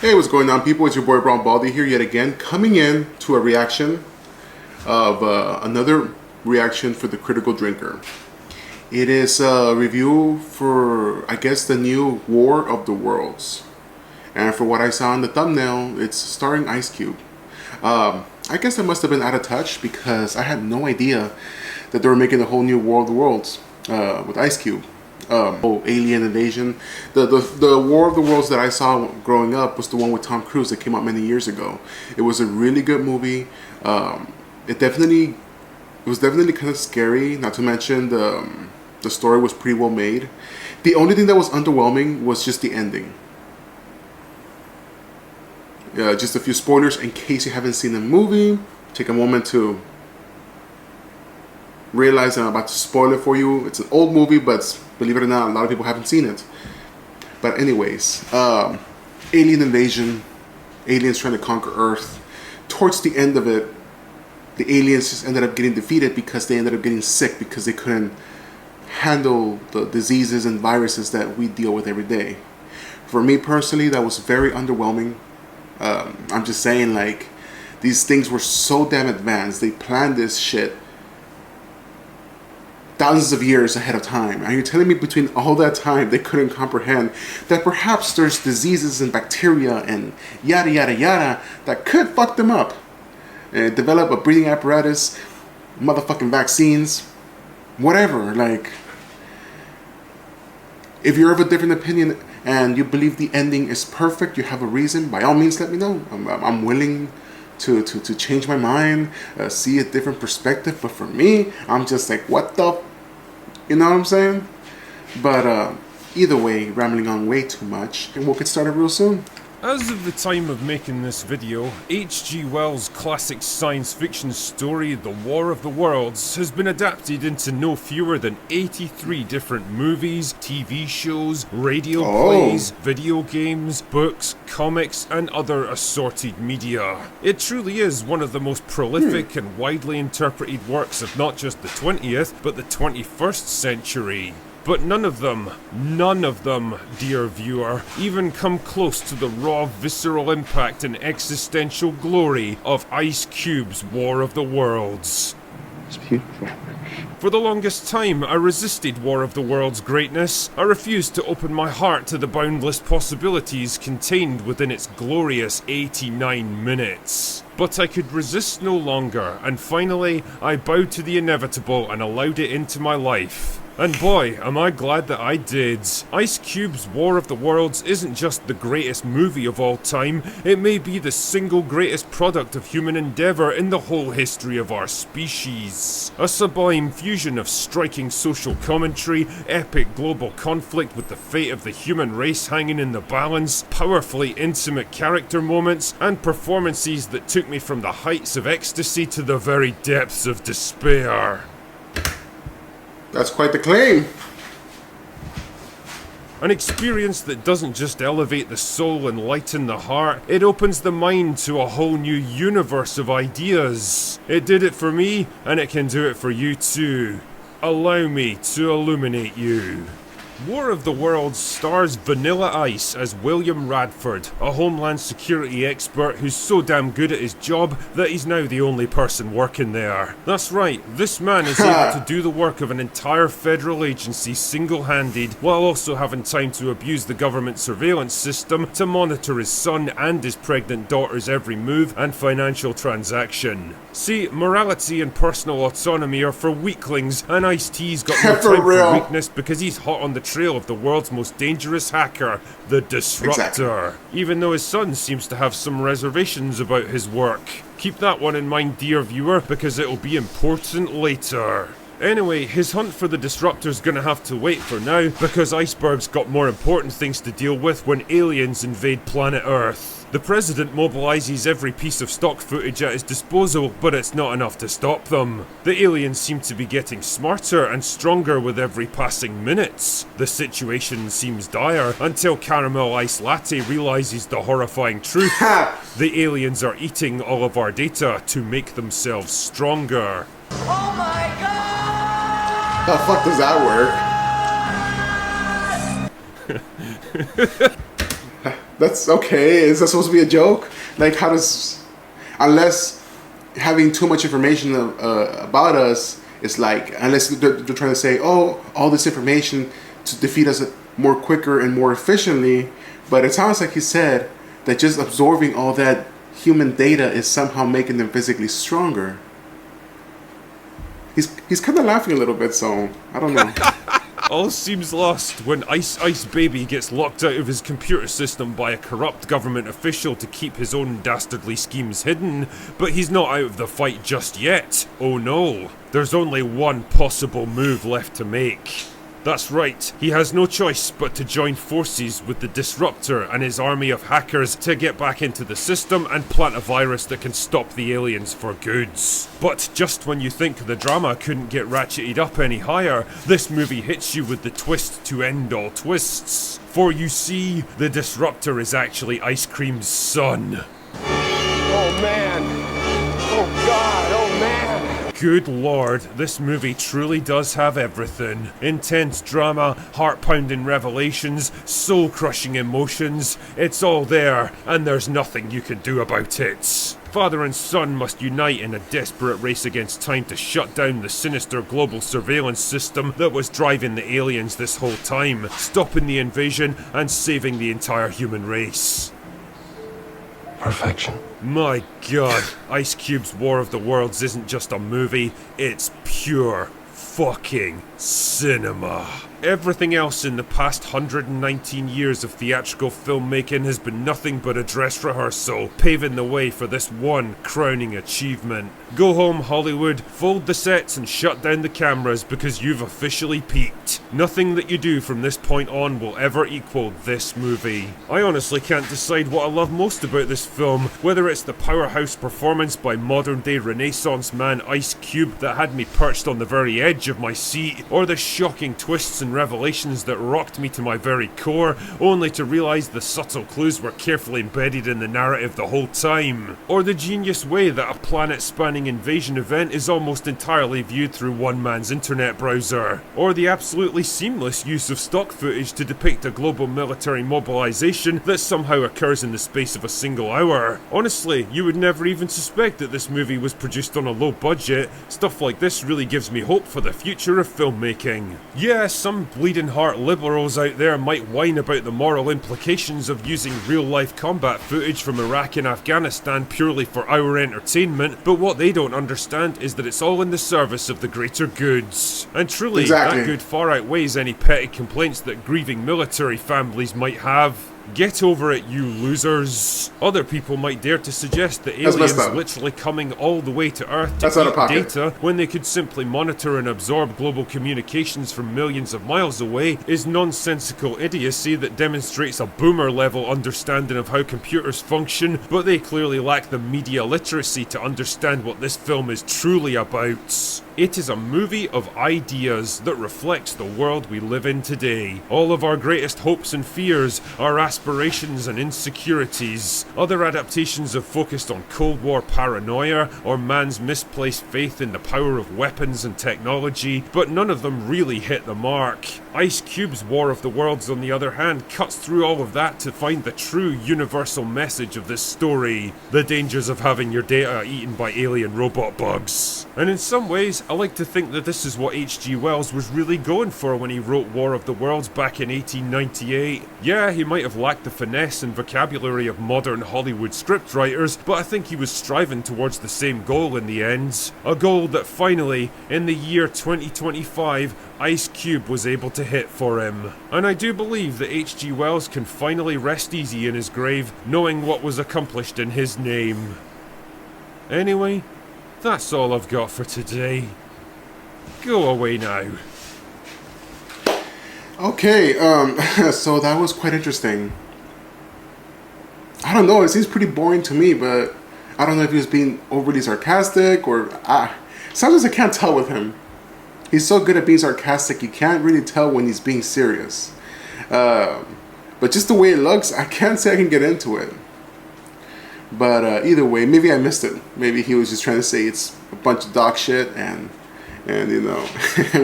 Hey, what's going on, people? It's your boy Brown Baldy here yet again, coming in to a reaction of another reaction for the Critical Drinker. It is a review for, I guess, the new War of the Worlds. And for what I saw in the thumbnail, it's starring Ice Cube. I guess I must have been out of touch because I had no idea that they were making a whole new War of the Worlds with Ice Cube. Alien invasion. The War of the Worlds that I saw growing up was the one with Tom Cruise that came out many years ago. It was a really good movie. It was definitely kind of scary. Not to mention the story was pretty well made. The only thing that was underwhelming was just the ending. Just a few spoilers in case you haven't seen the movie. Take a moment to realize I'm about to spoil it for you. It's an old movie, but believe it or not, a lot of people haven't seen it. But anyways, alien invasion, aliens trying to conquer Earth. Towards the end of it, the aliens just ended up getting defeated because they ended up getting sick because they couldn't handle the diseases and viruses that we deal with every day. For me personally, that was very underwhelming. I'm just saying, like, these things were so damn advanced. They planned this shit thousands of years ahead of time. Are you telling me between all that time they couldn't comprehend that perhaps there's diseases and bacteria and yada yada yada that could fuck them up? And develop a breathing apparatus, motherfucking vaccines, whatever. Like, if you're of a different opinion and you believe the ending is perfect, you have a reason, by all means let me know. I'm willing to change my mind, see a different perspective. But for me, I'm just like, what the, you know what I'm saying? But either way, rambling on way too much, and we'll get started real soon. As of the time of making this video, H.G. Wells' classic science fiction story, The War of the Worlds, has been adapted into no fewer than 83 different movies, TV shows, radio plays, video games, books, comics, and other assorted media. It truly is one of the most prolific and widely interpreted works of not just the 20th, but the 21st century. But none of them, dear viewer, even come close to the raw, visceral impact and existential glory of Ice Cube's War of the Worlds. It's beautiful. For the longest time, I resisted War of the Worlds' greatness. I refused to open my heart to the boundless possibilities contained within its glorious 89 minutes. But I could resist no longer, and finally, I bowed to the inevitable and allowed it into my life. And boy, am I glad that I did. Ice Cube's War of the Worlds isn't just the greatest movie of all time, it may be the single greatest product of human endeavour in the whole history of our species. A sublime fusion of striking social commentary, epic global conflict with the fate of the human race hanging in the balance, powerfully intimate character moments, and performances that took me from the heights of ecstasy to the very depths of despair. That's quite the claim. An experience that doesn't just elevate the soul and lighten the heart, it opens the mind to a whole new universe of ideas. It did it for me, and it can do it for you too. Allow me to illuminate you. War of the Worlds stars Vanilla Ice as William Radford, a Homeland Security expert who's so damn good at his job that he's now the only person working there. That's right, this man is able to do the work of an entire federal agency single-handed, while also having time to abuse the government surveillance system to monitor his son and his pregnant daughter's every move and financial transaction. See, morality and personal autonomy are for weaklings, and Ice-T's got no time for weakness because he's hot on the trail of the world's most dangerous hacker, the Disruptor. Exactly. Even though his son seems to have some reservations about his work. Keep that one in mind, dear viewer, because it'll be important later. Anyway, his hunt for the Disruptor's gonna have to wait for now, because Iceberg's got more important things to deal with when aliens invade planet Earth. The President mobilizes every piece of stock footage at his disposal, but it's not enough to stop them. The aliens seem to be getting smarter and stronger with every passing minutes. The situation seems dire until Caramel Ice Latte realizes the horrifying truth. The aliens are eating all of our data to make themselves stronger. Oh my god! How the fuck does that work? That's okay. Is that supposed to be a joke? Like, how does, unless having too much information about us is like, unless they're trying to say, oh, all this information to defeat us more quicker and more efficiently. But it sounds like he said that just absorbing all that human data is somehow making them physically stronger. He's kind of laughing a little bit, so I don't know. All seems lost when Ice Baby gets locked out of his computer system by a corrupt government official to keep his own dastardly schemes hidden, but he's not out of the fight just yet. Oh no, there's only one possible move left to make. That's right, he has no choice but to join forces with the Disruptor and his army of hackers to get back into the system and plant a virus that can stop the aliens for goods. But just when you think the drama couldn't get ratcheted up any higher, this movie hits you with the twist to end all twists. For you see, the Disruptor is actually Ice Cream's son. Oh man! Oh god! Oh man! Good lord, this movie truly does have everything. Intense drama, heart-pounding revelations, soul-crushing emotions. It's all there, and there's nothing you can do about it. Father and son must unite in a desperate race against time to shut down the sinister global surveillance system that was driving the aliens this whole time, stopping the invasion and saving the entire human race. Perfection. My god, Ice Cube's War of the Worlds isn't just a movie, it's pure fucking cinema. Everything else in the past 119 years of theatrical filmmaking has been nothing but a dress rehearsal, paving the way for this one crowning achievement. Go home, Hollywood, fold the sets and shut down the cameras because you've officially peaked. Nothing that you do from this point on will ever equal this movie. I honestly can't decide what I love most about this film, whether it's the powerhouse performance by modern-day Renaissance man Ice Cube that had me perched on the very edge of my seat, or the shocking twists and revelations that rocked me to my very core, only to realise the subtle clues were carefully embedded in the narrative the whole time, or the genius way that a planet-spanning invasion event is almost entirely viewed through one man's internet browser, or the absolutely seamless use of stock footage to depict a global military mobilization that somehow occurs in the space of a single hour. Honestly, you would never even suspect that this movie was produced on a low budget. Stuff like this really gives me hope for the future of filmmaking. Yeah, some bleeding heart liberals out there might whine about the moral implications of using real-life combat footage from Iraq and Afghanistan purely for our entertainment, but what they don't understand is that it's all in the service of the greater goods. And truly, Exactly. that good far outweighs any petty complaints that grieving military families might have. Get over it, you losers. Other people might dare to suggest that That's messed aliens up. literally coming all the way to Earth to That's out of eat pocket. data when they could simply monitor and absorb global communications from millions of miles away is nonsensical idiocy that demonstrates a boomer-level understanding of how computers function, but they clearly lack the media literacy to understand what this film is truly about. It is a movie of ideas that reflects the world we live in today. All of our greatest hopes and fears, our aspirations and insecurities. Other adaptations have focused on Cold War paranoia or man's misplaced faith in the power of weapons and technology, but none of them really hit the mark. Ice Cube's War of the Worlds, on the other hand, cuts through all of that to find the true universal message of this story: the dangers of having your data eaten by alien robot bugs. And in some ways, I like to think that this is what H.G. Wells was really going for when he wrote War of the Worlds back in 1898. Yeah, he might have lacked the finesse and vocabulary of modern Hollywood scriptwriters, but I think he was striving towards the same goal in the end. A goal that finally, in the year 2025, Ice Cube was able to hit for him. And I do believe that H.G. Wells can finally rest easy in his grave, knowing what was accomplished in his name. Anyway, that's all I've got for today. Go away now. Okay, so that was quite interesting. I don't know, it seems pretty boring to me, but I don't know if he was being overly sarcastic or... sometimes I can't tell with him. He's so good at being sarcastic, you can't really tell when he's being serious. But just the way it looks, I can't say I can get into it. But either way, maybe I missed it. Maybe he was just trying to say it's a bunch of dog shit and you know,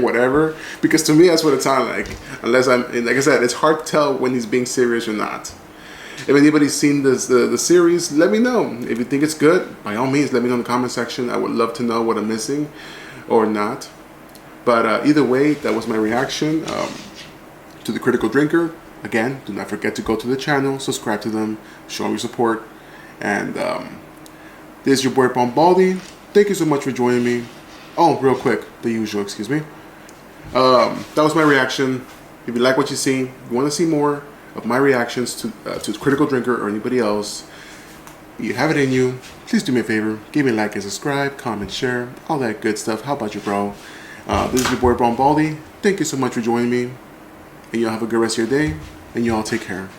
whatever. Because to me, that's what it sounded like. Unless like I said, it's hard to tell when he's being serious or not. If anybody's seen the series, let me know. If you think it's good, by all means, let me know in the comment section. I would love to know what I'm missing or not. But either way, that was my reaction to The Critical Drinker. Again, do not forget to go to the channel, subscribe to them, show them your support. And this is your boy Bombaldi. Thank you so much for joining me. Oh, real quick, the usual, excuse me. That was my reaction. If you like what you see, if you want to see more of my reactions to Critical Drinker or anybody else, you have it in you, please do me a favor. Give me a like and subscribe, comment, share, all that good stuff. How about you, bro? This is your boy Bombaldi. Thank you so much for joining me. And y'all have a good rest of your day. And y'all take care.